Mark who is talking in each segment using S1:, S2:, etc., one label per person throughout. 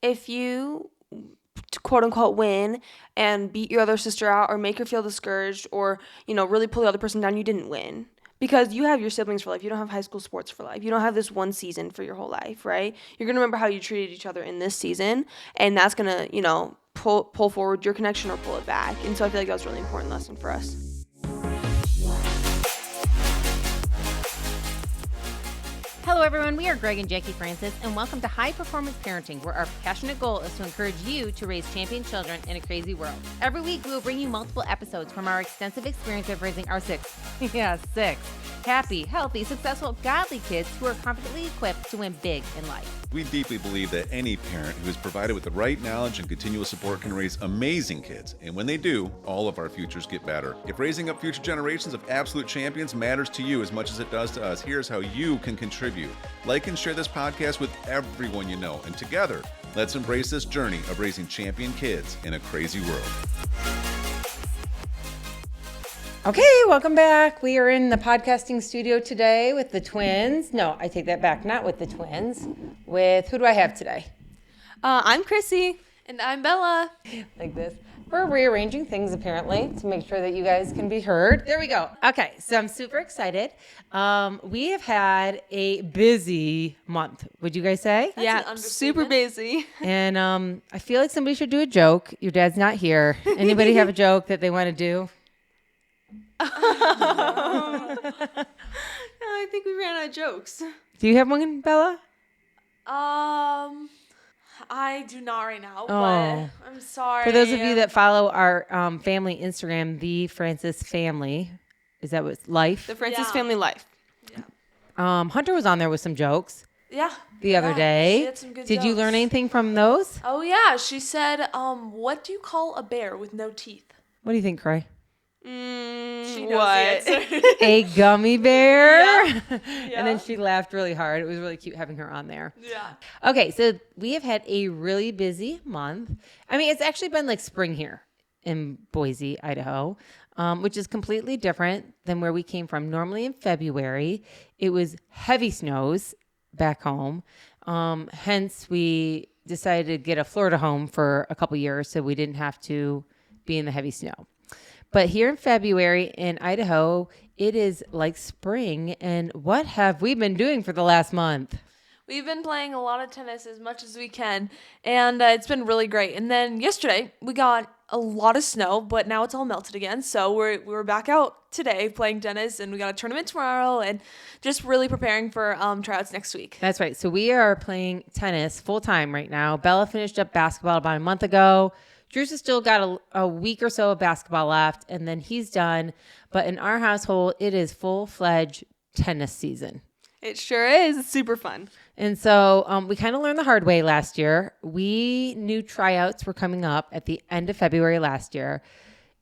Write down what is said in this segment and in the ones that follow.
S1: if you quote unquote win and beat your other sister out or make her feel discouraged or, really pull the other person down, you didn't win. Because you have your siblings for life. You don't have high school sports for life. You don't have this one season for your whole life, right? You're going to remember how you treated each other in this season, and that's going to, pull forward your connection or pull it back. And so I feel like that was a really important lesson for us.
S2: Hello, everyone. We are Greg and Jacquie Francis, and welcome to High Performance Parenting, where our passionate goal is to encourage you to raise champion children in a crazy world. Every week, we will bring you multiple episodes from our extensive experience of raising our six happy, healthy, successful, godly kids who are confidently equipped to win big in life.
S3: We deeply believe that any parent who is provided with the right knowledge and continual support can raise amazing kids. And when they do, all of our futures get better. If raising up future generations of absolute champions matters to you as much as it does to us, here's how you can contribute. Like and share this podcast with everyone you know. And together, let's embrace this journey of raising champion kids in a crazy world.
S2: Okay, welcome back. We are in the podcasting studio today with the twins. No, I take that back. Not with the twins. With, who do I have today?
S1: I'm Chrissy.
S4: And I'm Bella.
S2: Like this. We're rearranging things, apparently, to make sure that you guys can be heard. There we go. Okay, so I'm super excited. We have had a busy month, would you guys say?
S1: Yeah, super busy.
S2: And I feel like somebody should do a joke. Your dad's not here. Anybody have a joke that they want to do?
S1: I think we ran out of jokes.
S2: Do you have one, Bella?
S4: I do not right now,
S2: Oh.
S4: but I'm sorry.
S2: For those of you that follow our family Instagram, the Francis family, is that what's life?
S1: The Francis family life.
S4: Yeah.
S2: Hunter was on there with some jokes.
S4: Yeah.
S2: The other day.
S4: She had some good
S2: Did you
S4: jokes.
S2: learn anything from those?
S4: Oh yeah, she said, "What do you call a bear with no teeth?"
S2: What do you think, Cray?
S4: She knows
S1: What?
S4: the answer.
S2: A gummy bear.
S4: Yeah.
S2: And then she laughed really hard. It was really cute having her on there.
S4: Yeah.
S2: Okay, so we have had a really busy month. I mean, it's actually been like spring here in Boise, Idaho, which is completely different than where we came from. Normally in February, it was heavy snows back home. Hence, we decided to get a Florida home for a couple years so we didn't have to be in the heavy snow. But here in February in Idaho, it is like spring. And what have we been doing for the last month?
S4: We've been playing a lot of tennis as much as we can, and it's been really great. And then yesterday, we got a lot of snow, but now it's all melted again. So we're back out today playing tennis, and we got a tournament tomorrow, and just really preparing for tryouts next week.
S2: That's right. So we are playing tennis full time right now. Bella finished up basketball about a month ago. Drew's has still got a week or so of basketball left, and then he's done. But in our household, it is full-fledged tennis season.
S1: It sure is. It's super fun.
S2: And so we kind of learned the hard way last year. We knew tryouts were coming up at the end of February last year.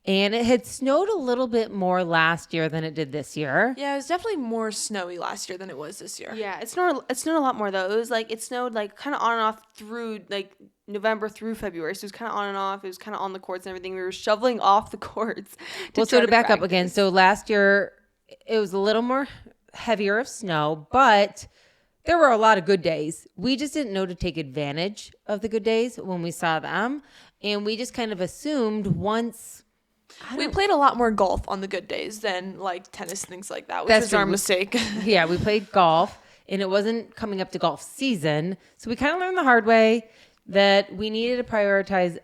S2: And it had snowed a little bit more last year than it did this year.
S4: Yeah, it was definitely more snowy last year than it was this year.
S1: Yeah, it snowed a lot more though. It snowed like kind of on and off through like November through February. So it was kind of on and off. It was kind of on the courts and everything. We were shoveling off the courts.
S2: Well, so to back up again. So last year it was a little more heavier of snow, but there were a lot of good days. We just didn't know to take advantage of the good days when we saw them. And we just kind of assumed once...
S4: We played a lot more golf on the good days than like tennis, things like that, which was our mistake.
S2: Yeah, we played golf, and it wasn't coming up to golf season. So we kind of learned the hard way that we needed to prioritize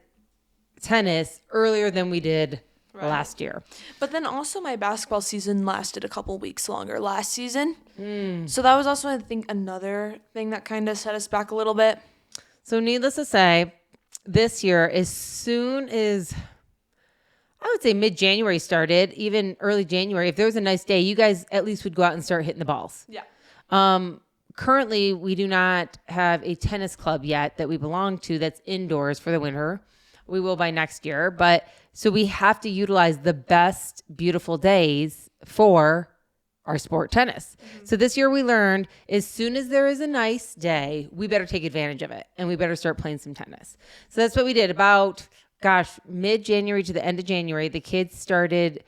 S2: tennis earlier than we did last year.
S4: But then also my basketball season lasted a couple weeks longer last season. So that was also, I think, another thing that kind of set us back a little bit.
S2: So needless to say, this year, as soon as... I would say mid-January started, even early January. If there was a nice day, you guys at least would go out and start hitting the balls.
S4: Yeah.
S2: Currently, we do not have a tennis club yet that we belong to that's indoors for the winter. We will by next year. But so we have to utilize the best, beautiful days for our sport tennis. Mm-hmm. So this year we learned as soon as there is a nice day, we better take advantage of it and we better start playing some tennis. So that's what we did about... mid-January to the end of January, the kids started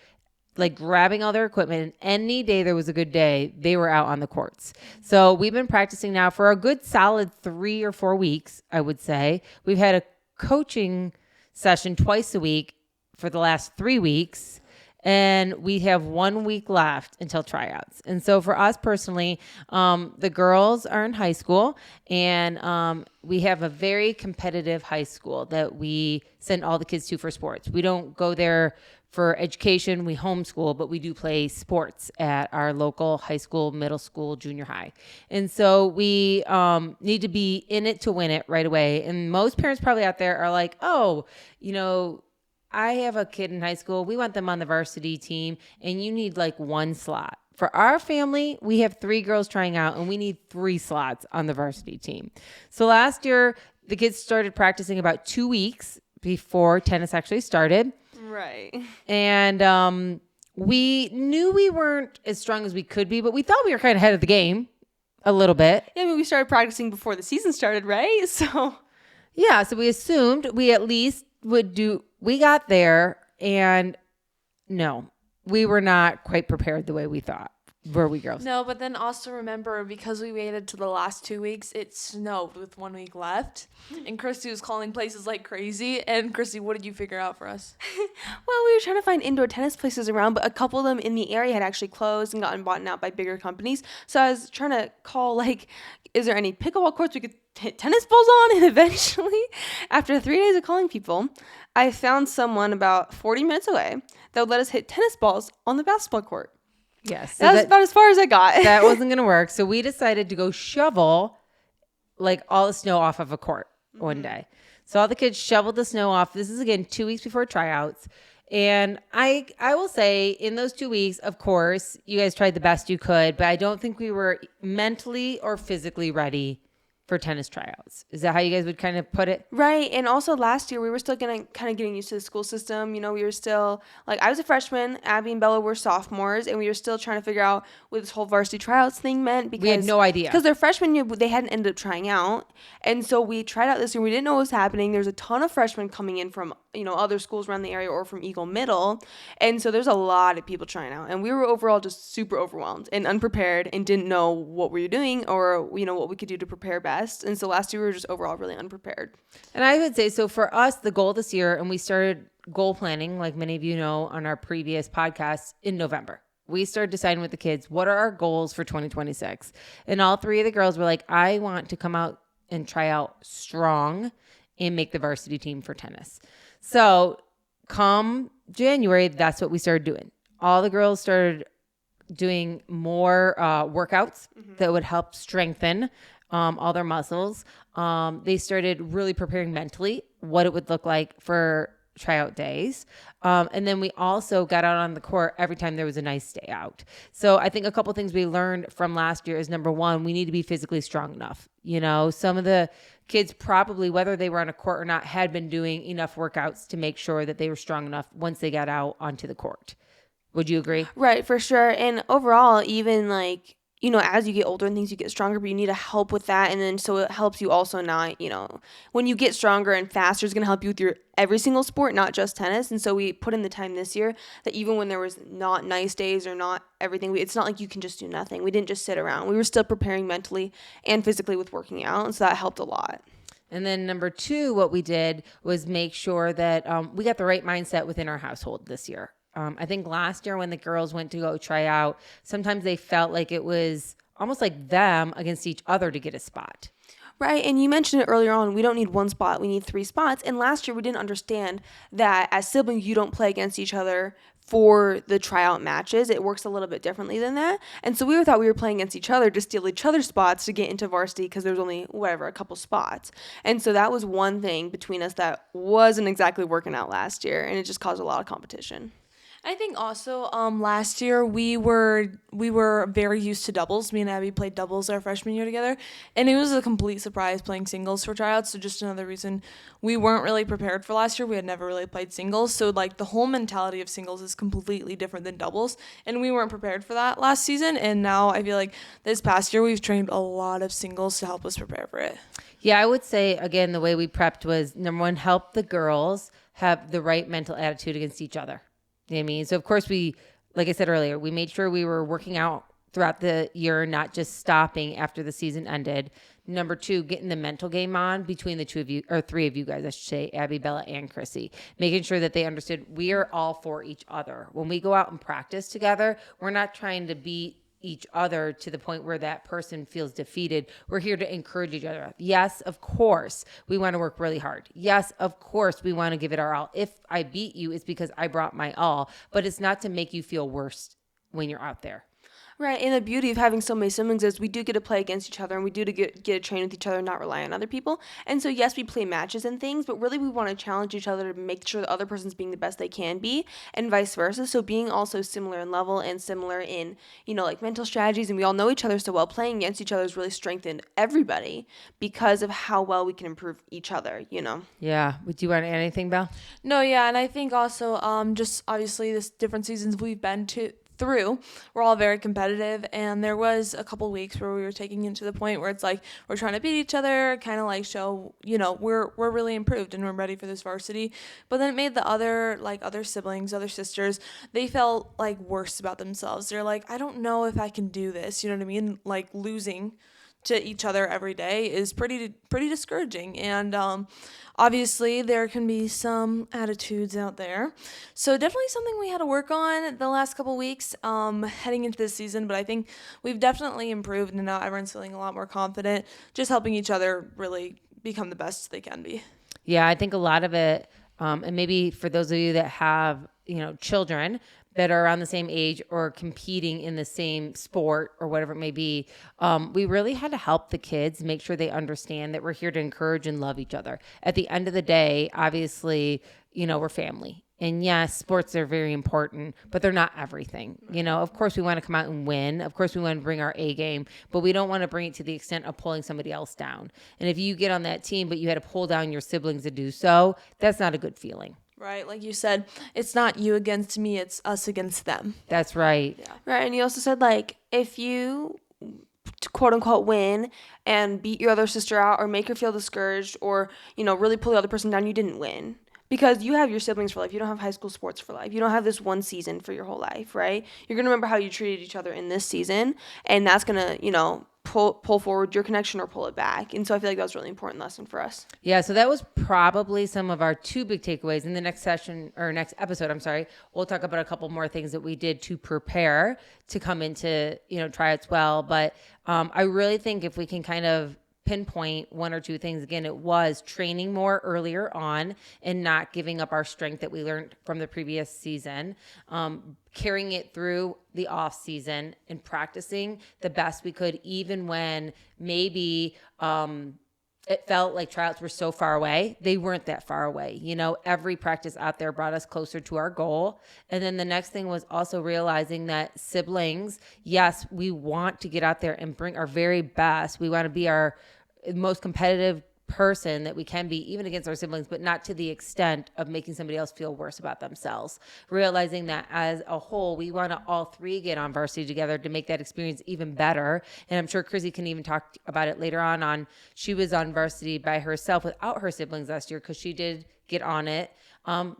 S2: like grabbing all their equipment, and any day there was a good day, they were out on the courts. So we've been practicing now for a good solid 3 or 4 weeks, I would say. We've had a coaching session twice a week for the last 3 weeks, and we have 1 week left until tryouts. And so for us personally, the girls are in high school, and we have a very competitive high school that we send all the kids to for sports. We don't go there for education, we homeschool, but we do play sports at our local high school, middle school, junior high. And so we need to be in it to win it right away. And most parents probably out there are like, oh, I have a kid in high school. We want them on the varsity team, and you need like 1 slot. For our family, we have 3 girls trying out, and we need 3 slots on the varsity team. So last year, the kids started practicing about 2 weeks before tennis actually started.
S1: Right.
S2: And we knew we weren't as strong as we could be, but we thought we were kind of ahead of the game a little bit.
S1: Yeah, I mean, we started practicing before the season started, right? So
S2: Yeah, so we assumed we at least would do. We got there, and no, we were not quite prepared the way we thought. Were we, girls?
S4: No, but then also remember, because we waited to the last 2 weeks, it snowed with 1 week left. And Christy was calling places like crazy. And Christy, what did you figure out for us?
S1: Well, we were trying to find indoor tennis places around, but a couple of them in the area had actually closed and gotten bought out by bigger companies. So I was trying to call, like, is there any pickleball courts we could hit tennis balls on? And eventually, after 3 days of calling people, I found someone about 40 minutes away that would let us hit tennis balls on the basketball court.
S2: Yes. So
S1: That was about as far as I got.
S2: that wasn't going to work. So we decided to go shovel like all the snow off of a court one day. So all the kids shoveled the snow off. This is, again, 2 weeks before tryouts. And I will say in those 2 weeks, of course, you guys tried the best you could, but I don't think we were mentally or physically ready for tennis tryouts. Is that how you guys would kind of put it?
S1: Right. And also last year, we were still kind of getting used to the school system. We were still, like, I was a freshman, Abby and Bella were sophomores, and we were still trying to figure out what this whole varsity tryouts thing meant. Because
S2: We had no idea.
S1: Because their freshman year, they hadn't ended up trying out. And so we tried out this year. We didn't know what was happening. There's a ton of freshmen coming in from, other schools around the area or from Eagle Middle. And so there's a lot of people trying out. And we were overall just super overwhelmed and unprepared and didn't know what we were doing or, what we could do to prepare best. And so last year we were just overall really unprepared.
S2: And I would say, so for us, the goal this year, and we started goal planning, like many of you know on our previous podcasts, in November. We started deciding with the kids, what are our goals for 2026? And all 3 of the girls were like, I want to come out and try out strong and make the varsity team for tennis. So come January, that's what we started doing. All the girls started doing more workouts that would help strengthen all their muscles. They started really preparing mentally what it would look like for tryout days. And then we also got out on the court every time there was a nice day out. So I think a couple things we learned from last year is, number one, we need to be physically strong enough. Some of the kids probably, whether they were on a court or not, had been doing enough workouts to make sure that they were strong enough once they got out onto the court. Would you agree?
S1: Right, for sure. And overall, even like, as you get older and things, you get stronger, but you need help with that. And then so it helps you also not, when you get stronger and faster, it's going to help you with your every single sport, not just tennis. And so we put in the time this year that even when there was not nice days or not everything, it's not like you can just do nothing. We didn't just sit around. We were still preparing mentally and physically with working out. And so that helped a lot.
S2: And then number 2, what we did was make sure that we got the right mindset within our household this year. I think last year when the girls went to go try out, sometimes they felt like it was almost like them against each other to get a spot.
S1: Right, and you mentioned it earlier on, we don't need 1 spot, we need 3 spots. And last year we didn't understand that as siblings, you don't play against each other for the tryout matches. It works a little bit differently than that. And so we thought we were playing against each other to steal each other's spots to get into varsity because there's only, a couple spots. And so that was one thing between us that wasn't exactly working out last year, and it just caused a lot of competition.
S4: I think also last year we were very used to doubles. Me and Abby played doubles our freshman year together, and it was a complete surprise playing singles for tryouts. So just another reason we weren't really prepared for last year. We had never really played singles, so like the whole mentality of singles is completely different than doubles, and we weren't prepared for that last season. And now I feel like this past year we've trained a lot of singles to help us prepare for it.
S2: Yeah, I would say, again, the way we prepped was, number 1, help the girls have the right mental attitude against each other. You know what I mean? So, of course, we like I said earlier, we made sure we were working out throughout the year, not just stopping after the season ended. Number 2, getting the mental game on between the 2 of you, or 3 of you guys, I should say, Abby, Bella, and Chrissy, making sure that they understood we are all for each other. When we go out and practice together, we're not trying to beat each other to the point where that person feels defeated. We're here to encourage each other. Yes, of course, we want to work really hard. Yes, of course, we want to give it our all. If I beat you, it's because I brought my all, but it's not to make you feel worse when you're out there.
S1: Right, and the beauty of having so many siblings is we do get to play against each other, and we do get to train with each other and not rely on other people. And so, yes, we play matches and things, but really we want to challenge each other to make sure the other person's being the best they can be, and vice versa. So being also similar in level and similar in, like mental strategies, and we all know each other so well, playing against each other has really strengthened everybody because of how well we can improve each other,
S2: Yeah. Would you want to add anything, Belle?
S4: No, yeah, and I think also just obviously this different seasons we've been through, we're all very competitive, and there was a couple weeks where we were taking it to the point where it's like we're trying to beat each other, kind of like show we're really improved and we're ready for this varsity. But then it made the other siblings, other sisters, they felt like worse about themselves. They're like, I don't know if I can do this, you know what I mean? Like losing to each other every day is pretty discouraging, and obviously there can be some attitudes out there, so definitely something we had to work on the last couple weeks heading into this season. But I think we've definitely improved, and now everyone's feeling a lot more confident, just helping each other really become the best they can be.
S2: Yeah, I think a lot of it, and maybe for those of you that have children that are around the same age or competing in the same sport or whatever it may be, we really had to help the kids make sure they understand that we're here to encourage and love each other. At the end of the day, obviously, we're family. And yes, sports are very important, but they're not everything. Of course we want to come out and win. Of course we want to bring our A game, but we don't want to bring it to the extent of pulling somebody else down. And if you get on that team, but you had to pull down your siblings to do so, that's not a good feeling.
S4: Right, like you said, it's not you against me, it's us against them.
S2: That's right.
S4: Yeah.
S1: Right, and you also said, if you quote-unquote win and beat your other sister out or make her feel discouraged or, really pull the other person down, you didn't win. Because you have your siblings for life. You don't have high school sports for life. You don't have this one season for your whole life, right? You're going to remember how you treated each other in this season, and that's going to, pull forward your connection or pull it back. And so I feel like that was a really important lesson for us.
S2: Yeah, so that was probably some of our 2 big takeaways. In the next session, or next episode, we'll talk about a couple more things that we did to prepare to come into, tryouts well. But I really think if we can kind of pinpoint 1 or 2 things, again, it was training more earlier on and not giving up our strength that we learned from the previous season, carrying it through the off season and practicing the best we could, even when maybe it felt like tryouts were so far away. They weren't that far away. Every practice out there brought us closer to our goal. And then the next thing was also realizing that siblings, yes, we want to get out there and bring our very best. We want to be our most competitive person that we can be, even against our siblings, but not to the extent of making somebody else feel worse about themselves. Realizing that as a whole, we want to all 3 get on varsity together to make that experience even better. And I'm sure Chrissy can even talk about it later on. She was on varsity by herself without her siblings last year because she did get on it.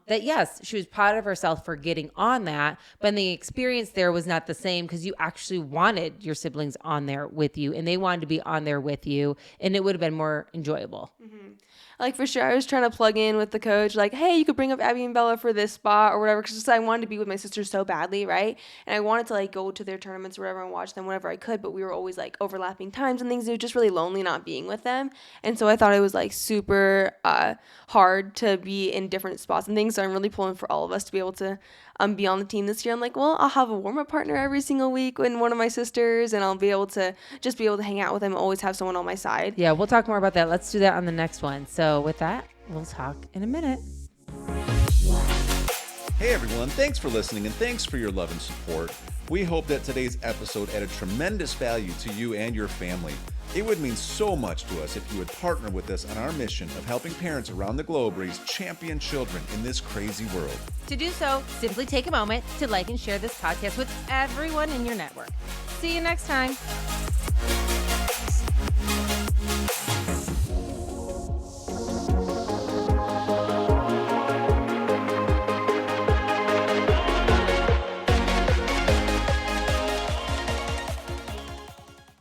S2: That yes, she was proud of herself for getting on that, but the experience there was not the same because you actually wanted your siblings on there with you, and they wanted to be on there with you, and it would have been more enjoyable.
S1: Mm-hmm. For sure, I was trying to plug in with the coach, hey, you could bring up Abby and Bella for this spot or whatever, because I wanted to be with my sisters so badly, right? And I wanted to go to their tournaments or whatever and watch them whenever I could, but we were always overlapping times and things. It was just really lonely not being with them, and so I thought it was super hard to be in different spots and things. So I'm really pulling for all of us to be able to be on the team this year. I'm I'll have a warm-up partner every single week with one of my sisters, and I'll be able to hang out with them and always have someone on my side.
S2: Yeah, we'll talk more about that. Let's do that on the next one. So with that, we'll talk in a minute.
S3: Hey everyone, thanks for listening and thanks for your love and support. We hope that today's episode added tremendous value to you and your family. It would mean so much to us if you would partner with us on our mission of helping parents around the globe raise champion children in this crazy world.
S2: To do so, simply take a moment to like and share this podcast with everyone in your network. See you next time.